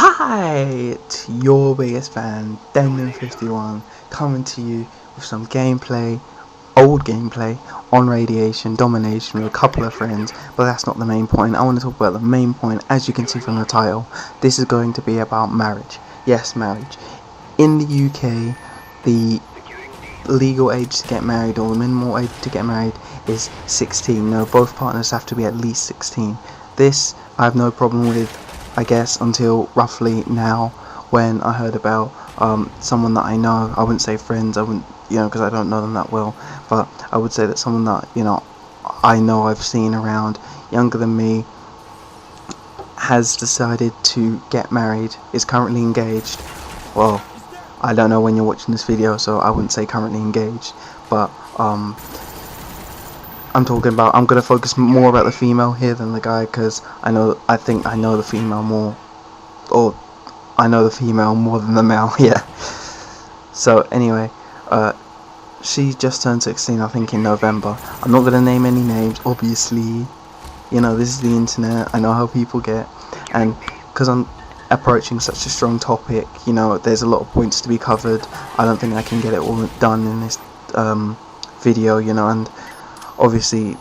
Hi, it's your biggest fan, Denman51, coming to you with some gameplay, old gameplay, on Radiation Domination with a couple of friends, but that's not the main point. I want to talk about the main point. As you can see from the title, this is going to be about marriage. Yes, marriage. In the UK, the legal age to get married, or the minimal age to get married, is 16. No, both partners have to be at least 16. This I have no problem with, I guess, until roughly now, when I heard about someone that I know. I wouldn't say friends, I wouldn't, because I don't know them that well, but I would say that someone that, I know, I've seen around, younger than me, has decided to get married, is currently engaged. Well, I don't know when you're watching this video, so I wouldn't say currently engaged, but I'm going to focus more about the female here than the guy, because I think I know the female more, or I know the female more than the male, yeah. So anyway, she just turned 16, I think, in November. I'm not going to name any names, obviously, this is the internet, I know how people get, and because I'm approaching such a strong topic, there's a lot of points to be covered. I don't think I can get it all done in this video, and obviously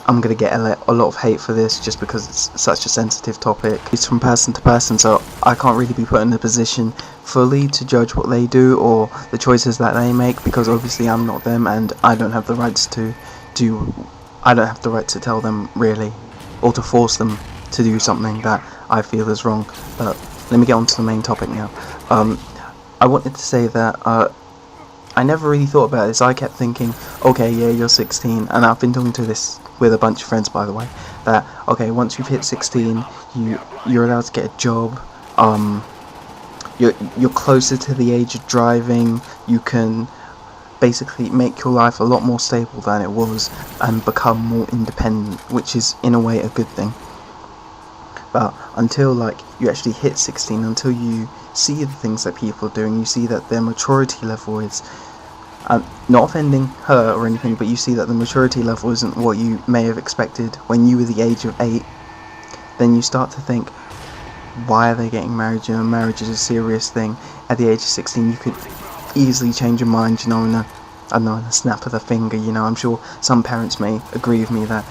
I'm going to get a lot of hate for this just because it's such a sensitive topic. It's from person to person, so I can't really be put in a position fully to judge what they do or the choices that they make, because obviously I'm not them and I don't have the rights to tell them, really, or to force them to do something that I feel is wrong. But let me get on to the main topic now. I wanted to say that I never really thought about this. I kept thinking, okay, yeah, you're 16, and I've been talking to this with a bunch of friends, by the way, that, okay, once you've hit 16, you're allowed to get a job, you're closer to the age of driving, you can basically make your life a lot more stable than it was, and become more independent, which is, in a way, a good thing. But until, you actually hit 16, until you see the things that people are doing, you see that their maturity level is, not offending her or anything, but you see that the maturity level isn't what you may have expected when you were the age of 8, then you start to think, why are they getting married? Marriage is a serious thing. At the age of 16, you could easily change your mind, in a snap of the finger. I'm sure some parents may agree with me that,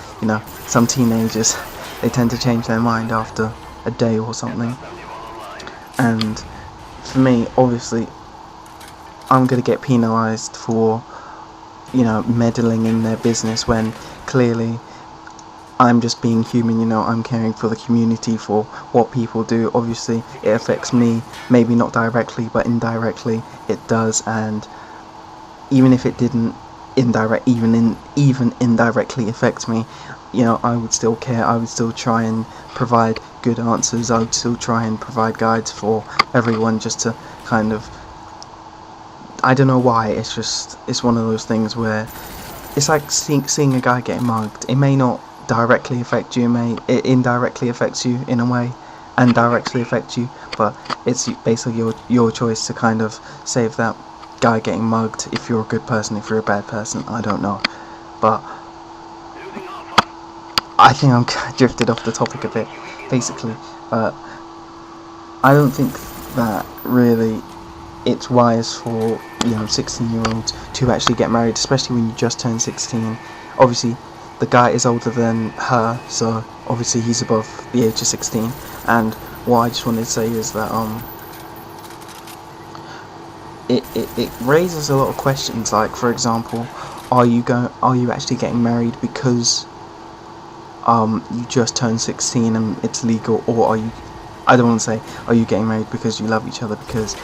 some teenagers, they tend to change their mind after a day or something. And for me, obviously, I'm going to get penalised for, meddling in their business, when clearly I'm just being human, I'm caring for the community, for what people do. Obviously, it affects me, maybe not directly, but indirectly it does, and even if it didn't even indirectly affect me, I would still care. I would still try and provide good answers. I would still try and provide guides for everyone, just to kind of, I don't know why, it's one of those things where it's like seeing a guy get mugged. It may not directly affect you, it indirectly affects you in a way, and directly affect you, but it's basically your choice to kind of save that guy getting mugged, if you're a good person, if you're a bad person, I don't know. But I think I'm drifted off the topic a bit. Basically, I don't think that really it's wise for 16-year-olds to actually get married, especially when you just turned 16. Obviously, the guy is older than her, so obviously he's above the age of 16. And what I just wanted to say is that it raises a lot of questions. Like, for example, are you actually getting married because you just turned 16 and it's legal, or I don't want to say, are you getting married because you love each other? Because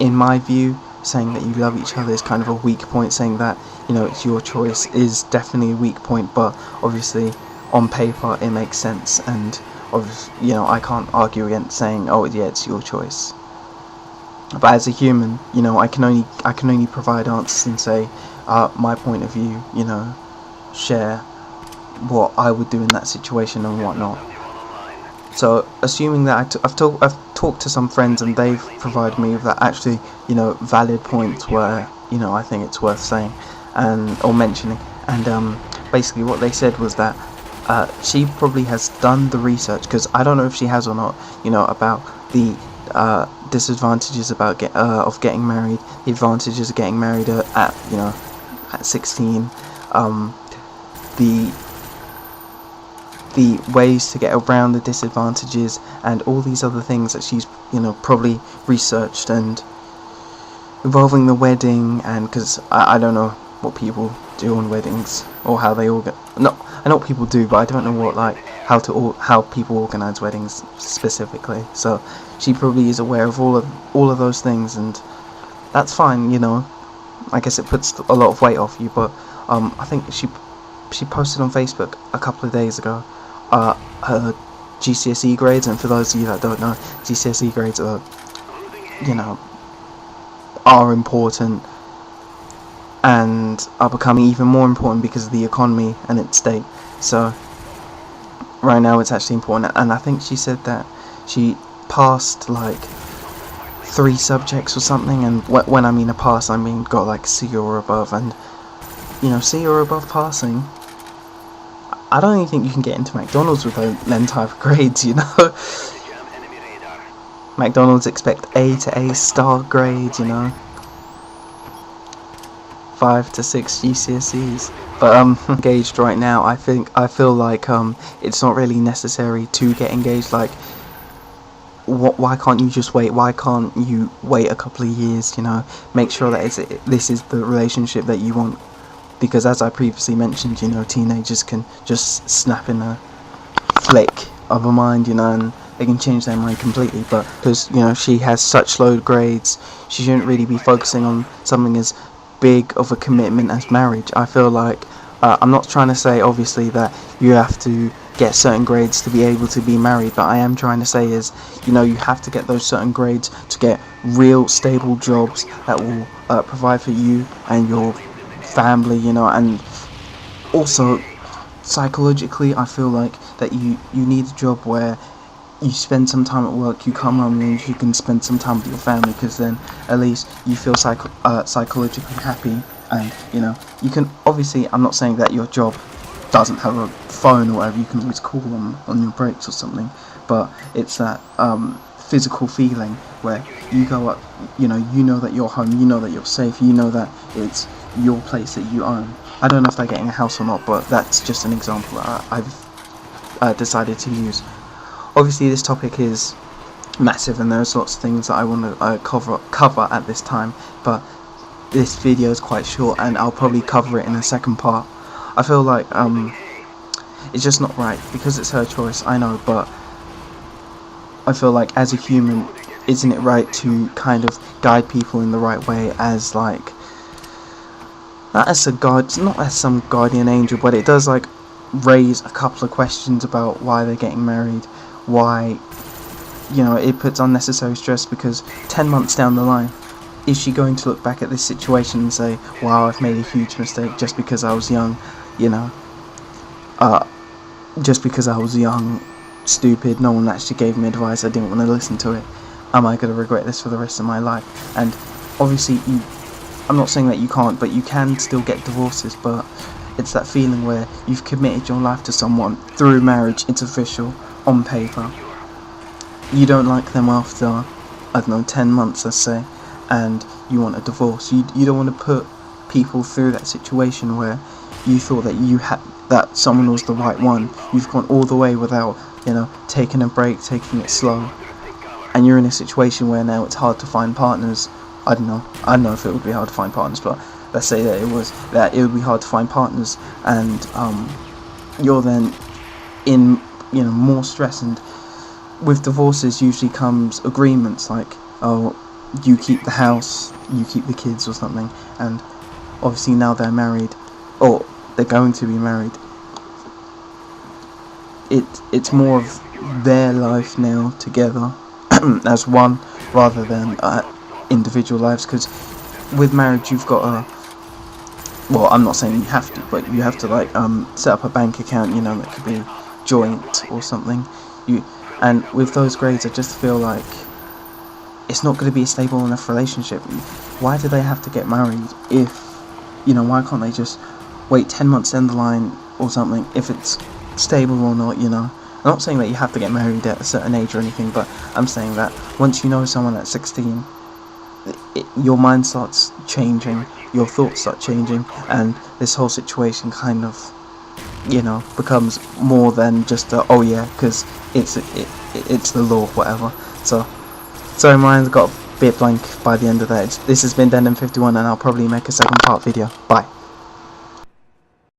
in my view, saying that you love each other is kind of a weak point. Saying that it's your choice is definitely a weak point, but obviously on paper it makes sense, and obviously, I can't argue against saying, oh yeah, it's your choice. But as a human, I can only provide answers and say my point of view, share what I would do in that situation and whatnot. So, assuming that I've talked to some friends and they've provided me with that actually, valid points where, I think it's worth saying or mentioning. And basically what they said was that she probably has done the research, because I don't know if she has or not, about the disadvantages of getting married, the advantages of getting married at 16, the ways to get around the disadvantages, and all these other things that she's probably researched, and involving the wedding. And because I don't know what people do on weddings, or how they all get. No, I know what people do, but I don't know how people organize weddings specifically. So she probably is aware of all of those things, and that's fine. I guess it puts a lot of weight off you. But I think she posted on Facebook a couple of days ago her GCSE grades, and for those of you that don't know, GCSE grades are important, and are becoming even more important because of the economy and its state. So right now it's actually important, and I think she said that she passed like 3 subjects or something, and when I mean a pass, I mean got like C or above. And C or above passing, I don't even think you can get into McDonald's with them type of grades. McDonald's expect A to A star grades, 5 to 6 GCSEs. But engaged right now, I feel like it's not really necessary to get engaged. Like, why can't you just wait? Why can't you wait a couple of years? Make sure that this is the relationship that you want. Because as I previously mentioned, teenagers can just snap in a flick of a mind, and they can change their mind completely. But because she has such low grades, she shouldn't really be focusing on something as big of a commitment as marriage. I feel like I'm not trying to say obviously that you have to get certain grades to be able to be married, but I am trying to say is you have to get those certain grades to get real stable jobs that will provide for you and your family, and also psychologically I feel like that you need a job where you spend some time at work, you come home and you can spend some time with your family, because then at least you feel psychologically happy. And you can obviously, I'm not saying that your job doesn't have a phone or whatever, you can always call them on your breaks or something, but it's that physical feeling where you go up, you know that you're home, you know that you're safe, you know that it's your place that you own. I don't know if they're getting a house or not, but that's just an example that I've decided to use. Obviously this topic is massive and there's lots of things that I want to cover at this time, but this video is quite short and I'll probably cover it in a second part. I feel like it's just not right, because it's her choice, I know, but I feel like as a human, isn't it right to kind of guide people in the right way, as like not as some guardian angel, but it does like raise a couple of questions about why they're getting married, why it puts unnecessary stress, because 10 months down the line, is she going to look back at this situation and say, wow, I've made a huge mistake just because I was young, just because I was young, stupid, no one actually gave me advice, I didn't want to listen to it, am I going to regret this for the rest of my life? And obviously I'm not saying that you can't, but you can still get divorces, but it's that feeling where you've committed your life to someone through marriage, it's official, on paper. You don't like them after, I don't know, 10 months, let's say, and you want a divorce. You don't want to put people through that situation where you thought that that someone was the right one. You've gone all the way without, taking a break, taking it slow, and you're in a situation where now it's hard to find partners. I don't know if it would be hard to find partners, but let's say that it would be hard to find partners, and you're then in more stress. And with divorces usually comes agreements like, oh, you keep the house, you keep the kids or something, and obviously now they're married, or they're going to be married. It's more of their life now together as one, rather than individual lives, because with marriage you've got well, I'm not saying you have to, but you have to like set up a bank account, that could be joint or something. And with those grades, I just feel like it's not going to be a stable enough relationship. Why do they have to get married if, why can't they just wait 10 months down the line or something, if it's stable or not, you know. I'm not saying that you have to get married at a certain age or anything, but I'm saying that once you know someone at 16, your mind starts changing, your thoughts start changing, and this whole situation kind of, you know, becomes more than just a, oh yeah, because it's the law, whatever. So, sorry, my mind's got a bit blank by the end of that. This has been Dendon51, and I'll probably make a second part video. Bye.